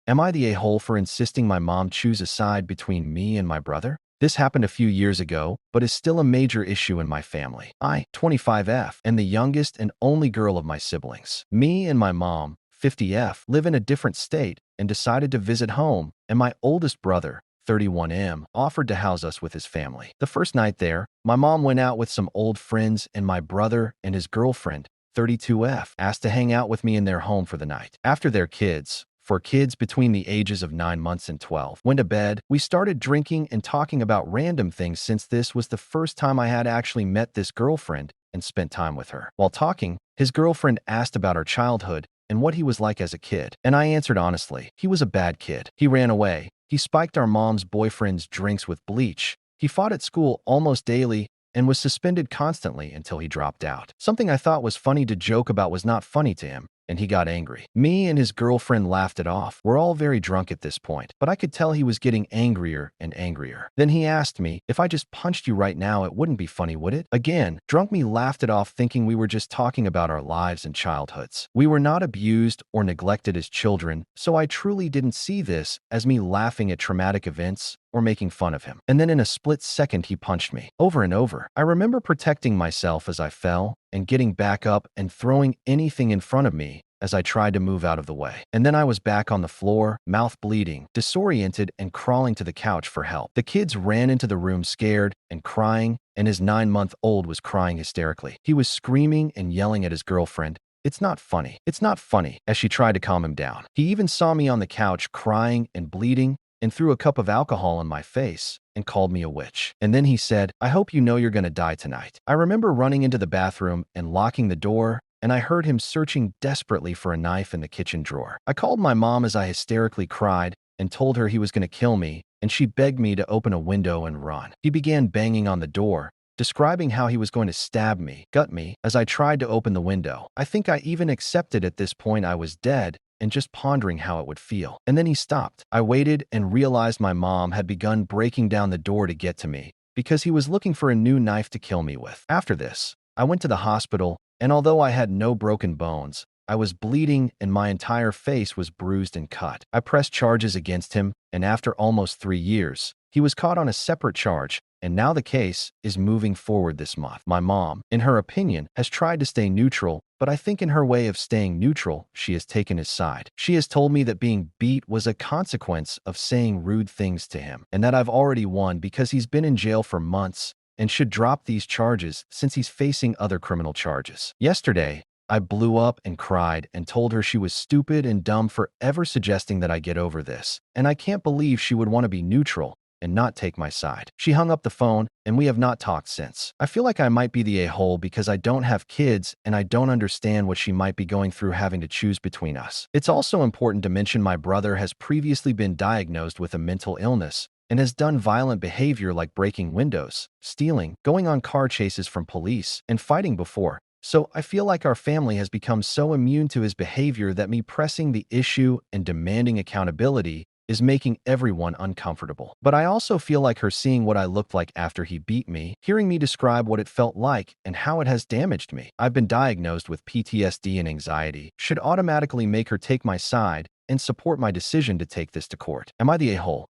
Am I the a-hole for insisting my mom choose a side between me and my brother? This happened a few years ago, but is still a major issue in my family. I, 25F, am the youngest and only girl of my siblings. Me and my mom, 50F, live in a different state and decided to visit home, and my oldest brother, 31M, offered to house us with his family. The first night there, my mom went out with some old friends, and my brother and his girlfriend, 32F, asked to hang out with me in their home for the night. After their kids, for kids between the ages of 9 months and 12, went to bed, we started drinking and talking about random things since this was the first time I had actually met this girlfriend and spent time with her. While talking, his girlfriend asked about our childhood and what he was like as a kid, and I answered honestly. He was a bad kid. He ran away. He spiked our mom's boyfriend's drinks with bleach. He fought at school almost daily and was suspended constantly until he dropped out. Something I thought was funny to joke about was not funny to him, and he got angry. Me and his girlfriend laughed it off. We're all very drunk at this point, but I could tell he was getting angrier and angrier. Then he asked me, if I just punched you right now, it wouldn't be funny, would it? Again, drunk me laughed it off, thinking we were just talking about our lives and childhoods. We were not abused or neglected as children, so I truly didn't see this as me laughing at traumatic events or making fun of him. And then in a split second, he punched me over and over. I remember protecting myself as I fell and getting back up and throwing anything in front of me as I tried to move out of the way. And then I was back on the floor, mouth bleeding, disoriented, and crawling to the couch for help. The kids ran into the room scared and crying, and his 9-month-old was crying hysterically. He was screaming and yelling at his girlfriend, "It's not funny. It's not funny," as she tried to calm him down. He even saw me on the couch crying and bleeding and threw a cup of alcohol in my face and called me a witch. And then he said, "I hope you know you're gonna die tonight." I remember running into the bathroom and locking the door, and I heard him searching desperately for a knife in the kitchen drawer. I called my mom as I hysterically cried and told her he was going to kill me, and she begged me to open a window and run. He began banging on the door, describing how he was going to stab me, gut me, as I tried to open the window. I think I even accepted at this point I was dead and just pondering how it would feel. And then he stopped. I waited and realized my mom had begun breaking down the door to get to me because he was looking for a new knife to kill me with. After this, I went to the hospital, and although I had no broken bones, I was bleeding and my entire face was bruised and cut. I pressed charges against him, and after almost 3 years, he was caught on a separate charge, and now the case is moving forward this month. My mom, in her opinion, has tried to stay neutral, but I think in her way of staying neutral, she has taken his side. She has told me that being beat was a consequence of saying rude things to him, and that I've already won because he's been in jail for months and should drop these charges since he's facing other criminal charges. Yesterday, I blew up and cried and told her she was stupid and dumb for ever suggesting that I get over this, and I can't believe she would want to be neutral and not take my side. She hung up the phone, and we have not talked since. I feel like I might be the a-hole because I don't have kids and I don't understand what she might be going through having to choose between us. It's also important to mention my brother has previously been diagnosed with a mental illness and has done violent behavior like breaking windows, stealing, going on car chases from police, and fighting before. So I feel like our family has become so immune to his behavior that me pressing the issue and demanding accountability is making everyone uncomfortable. But I also feel like her seeing what I looked like after he beat me, hearing me describe what it felt like and how it has damaged me. I've been diagnosed with PTSD and anxiety, should automatically make her take my side and support my decision to take this to court. Am I the a-hole?